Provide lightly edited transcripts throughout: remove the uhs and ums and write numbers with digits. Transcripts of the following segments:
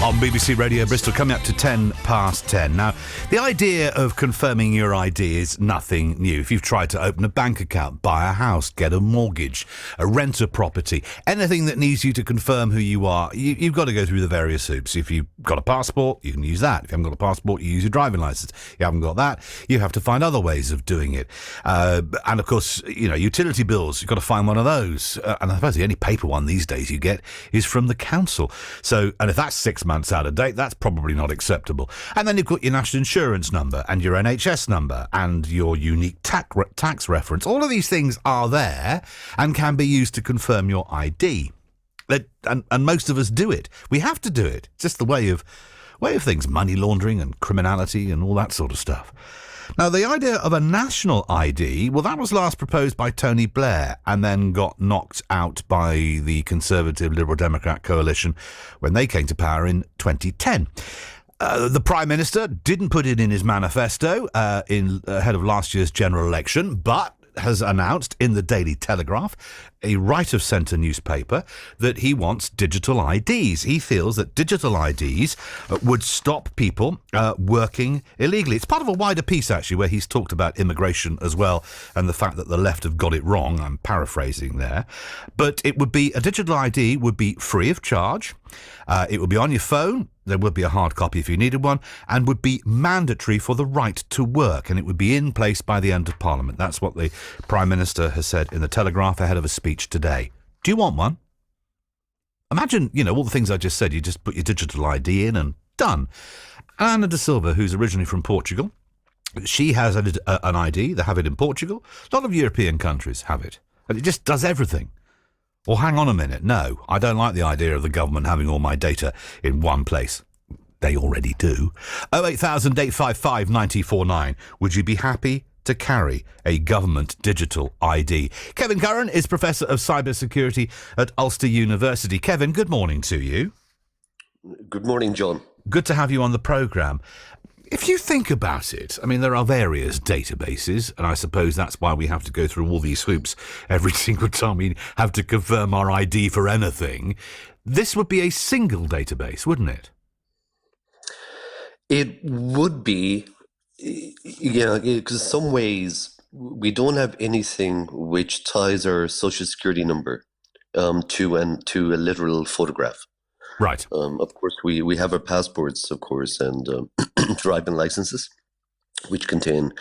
on BBC Radio Bristol, coming up to 10 past 10. Now, the idea of confirming your ID is nothing new. If you've tried to open a bank account, buy a house, get a mortgage, rent a property, anything that needs you to confirm who you are, you've got to go through the various hoops. If you've got a passport, you can use that. If you haven't got a passport, you use your driving licence. You haven't got that, you have to find other ways of doing it. And, of course, utility bills, you've got to find one of those. And I suppose the only paper one these days you get is from the council. So, and if that's 6 months out of date, that's probably not acceptable. And then you've got your national insurance number and your NHS number and your unique tax reference. All of these things are there and can be used to confirm your ID. And most of us do it. We have to do it. It's just the way of things, money laundering and criminality and all that sort of stuff. Now, the idea of a national ID, well, that was last proposed by Tony Blair and then got knocked out by the Conservative Liberal Democrat coalition when they came to power in 2010. The Prime Minister didn't put it in his manifesto ahead of last year's general election, but has announced in the Daily Telegraph, a right-of-centre newspaper, that he wants digital IDs. He feels that digital IDs would stop people working illegally. It's part of a wider piece, actually, where he's talked about immigration as well and the fact that the left have got it wrong. I'm paraphrasing there. But it would be, a digital ID would be free of charge. It would be on your phone. There would be a hard copy if you needed one, and would be mandatory for the right to work, and it would be in place by the end of Parliament. That's what the Prime Minister has said in the Telegraph ahead of a speech today. Do you want one? Imagine, all the things I just said. You just put your digital ID in and done. Ana da Silva, who's originally from Portugal, she has an ID. They have it in Portugal. A lot of European countries have it, and it just does everything. Well, hang on a minute. No, I don't like the idea of the government having all my data in one place. They already do. 08000 855 949. Would you be happy to carry a government digital ID? Kevin Curran is Professor of Cybersecurity at Ulster University. Kevin, good morning to you. Good morning, John. Good to have you on the programme. If you think about it, I mean, there are various databases, and I suppose that's why we have to go through all these hoops every single time we have to confirm our ID for anything. This would be a single database, wouldn't it? It would be, because in some ways we don't have anything which ties our social security number to a literal photograph. Right. Of course, we have our passports, of course, and driving licenses, which contain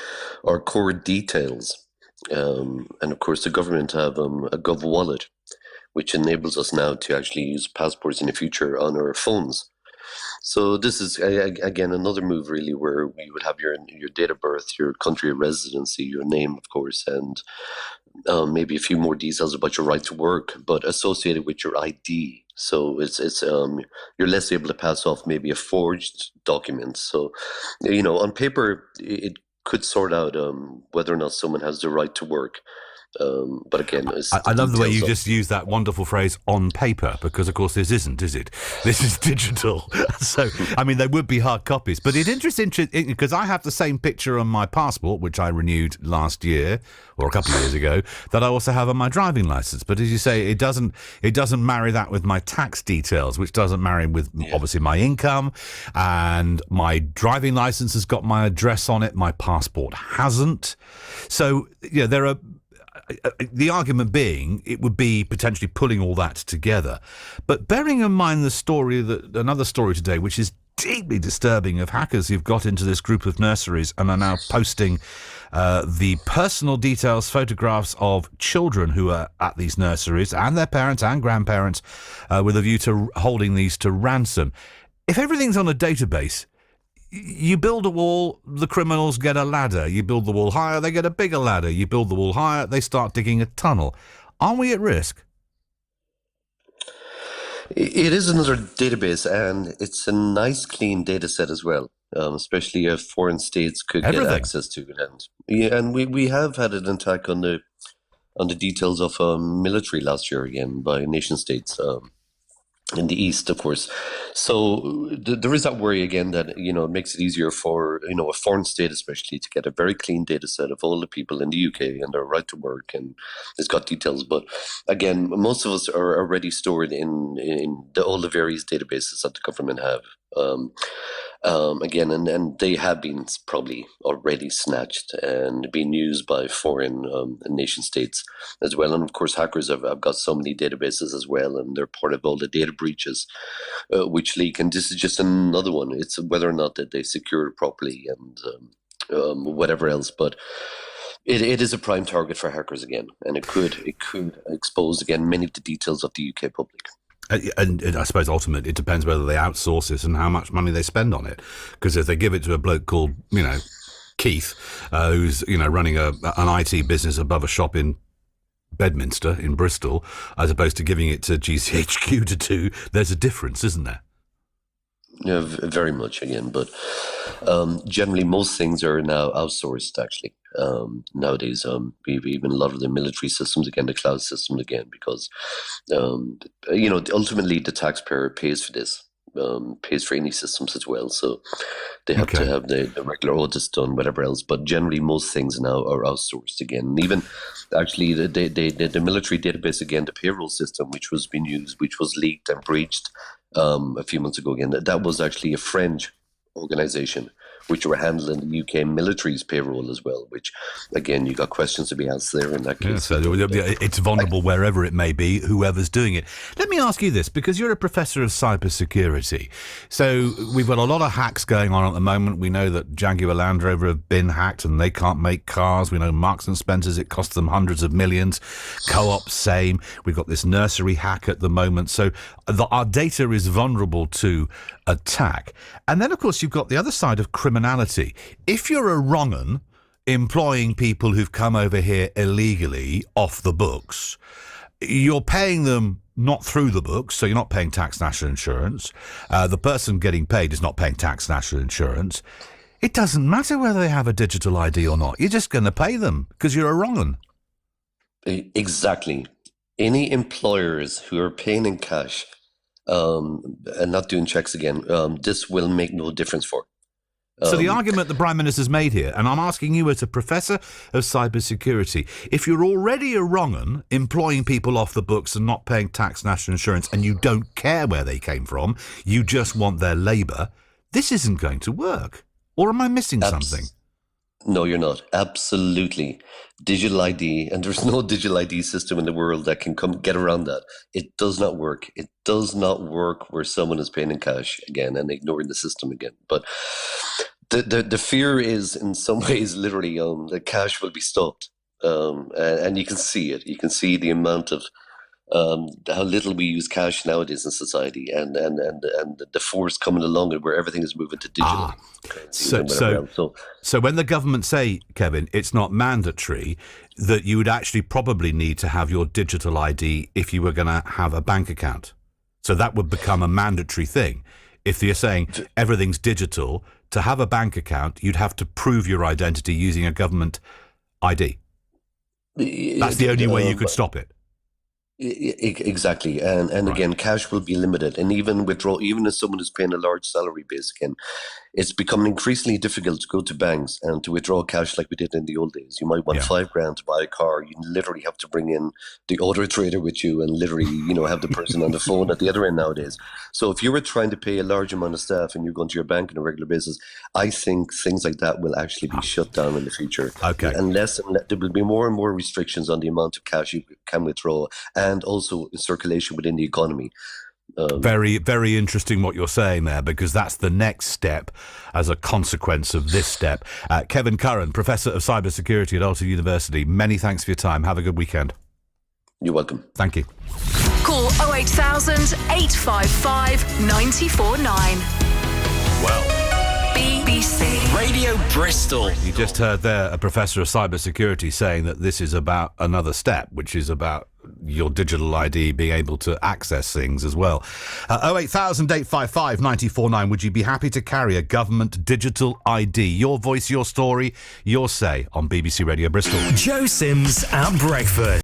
our core details. And of course, the government have a Gov wallet, which enables us now to actually use passports in the future on our phones. So this is, again, another move, really, where we would have your date of birth, your country of residency, your name, of course, and maybe a few more details about your right to work, but associated with your ID. So it's you're less able to pass off maybe a forged document. So, on paper, it could sort out whether or not someone has the right to work. But again, I love the way you just use that wonderful phrase, on paper, because of course this isn't, is it? This is digital. So, I mean, there would be hard copies, but it interests because I have the same picture on my passport, which I renewed last year or a couple of years ago, that I also have on my driving license. But as you say, it doesn't marry that with my tax details, which doesn't marry with obviously my income, and my driving license has got my address on it. My passport hasn't. So, there are. The argument being, it would be potentially pulling all that together. But bearing in mind another story today, which is deeply disturbing, of hackers who've got into this group of nurseries and are now posting the personal details, photographs of children who are at these nurseries and their parents and grandparents with a view to holding these to ransom. If everything's on a database, you build a wall, the criminals get a ladder. You build the wall higher, they get a bigger ladder. You build the wall higher, they start digging a tunnel. Aren't we at risk? It is another database, and it's a nice, clean data set as well, especially if foreign states could get access to it. And we have had an attack on the details of military last year again by nation states. In the East, of course. So there is that worry again that, it makes it easier for, a foreign state especially to get a very clean data set of all the people in the UK and their right to work, and it's got details. But again, most of us are already stored in all the various databases that the government have. Again, and they have been probably already snatched and being used by foreign nation states as well. And of course, hackers have got so many databases as well, and they're part of all the data breaches which leak. And this is just another one. It's whether or not that they secure it properly and whatever else. But it is a prime target for hackers again, and it could expose again many of the details of the UK public. And I suppose ultimately it depends whether they outsource it and how much money they spend on it. Because if they give it to a bloke called, Keith, who's, running an IT business above a shop in Bedminster in Bristol, as opposed to giving it to GCHQ to do, there's a difference, isn't there? Yeah, very much again. But generally, most things are now outsourced, actually. Nowadays, even a lot of the military systems, again, the cloud systems, again, because, ultimately the taxpayer pays for this, pays for any systems as well. So they have to have the regular audits done, whatever else. But generally, most things now are outsourced again. And even actually, the military database, again, the payroll system, which was being used, which was leaked and breached a few months ago, again, that was actually a French organization which were handling the UK military's payroll as well, which, again, you got questions to be asked there in that case. Yeah, so it's vulnerable wherever it may be, whoever's doing it. Let me ask you this, because you're a professor of cybersecurity. So we've got a lot of hacks going on at the moment. We know that Jaguar Land Rover have been hacked and they can't make cars. We know Marks and Spencer's, it costs them hundreds of millions. Co-op, same. We've got this nursery hack at the moment. So our data is vulnerable to attack. And then, of course, you've got the other side of criminality. If you're a wrong-un employing people who've come over here illegally off the books, you're paying them not through the books, so you're not paying tax, national insurance. The person getting paid is not paying tax, national insurance. It doesn't matter whether they have a digital ID or not. You're just going to pay them because you're a wrong-un. Exactly. Any employers who are paying in cash and not doing checks again, this will make no difference for. So the argument the Prime Minister's made here, and I'm asking you as a professor of cybersecurity, if you're already a wrong-un employing people off the books and not paying tax, national insurance, and you don't care where they came from, you just want their labour, this isn't going to work. Or am I missing something? No, you're not. Absolutely. Digital ID, and there's no digital ID system in the world that can get around that. It does not work. It does not work where someone is paying in cash again and ignoring the system again. But the fear is, in some ways, literally, the cash will be stopped. And you can see it. You can see the amount of how little we use cash nowadays in society, and the force coming along and where everything is moving to digital. So when the government say, Kevin, it's not mandatory, that you would actually probably need to have your digital ID if you were going to have a bank account. So that would become a mandatory thing. If you're saying everything's digital, to have a bank account, you'd have to prove your identity using a government ID. That's the only way you could stop it. Exactly, and right. Again, cash will be limited, and even if someone is paying a large salary base, again, it's becoming increasingly difficult to go to banks and to withdraw cash like we did in the old days. You might want $5,000 to buy a car. You literally have to bring in the auto trader with you, and literally, have the person on the phone at the other end nowadays. So if you were trying to pay a large amount of staff and you're going to your bank on a regular basis, I think things like that will actually be shut down in the future. Okay, unless there will be more and more restrictions on the amount of cash you can withdraw, and also in circulation within the economy. Very, very interesting what you're saying there, because that's the next step as a consequence of this step. Kevin Curran, Professor of Cybersecurity at Ulster University, many thanks for your time. Have a good weekend. You're welcome. Thank you. Call 08000 855 949. Well, BBC Radio Bristol. You just heard there a professor of cybersecurity saying that this is about another step, which is about your digital ID being able to access things as well. 08000 855 949. Would you be happy to carry a government digital ID? Your voice, your story, your say on BBC Radio Bristol. Joe Sims at breakfast.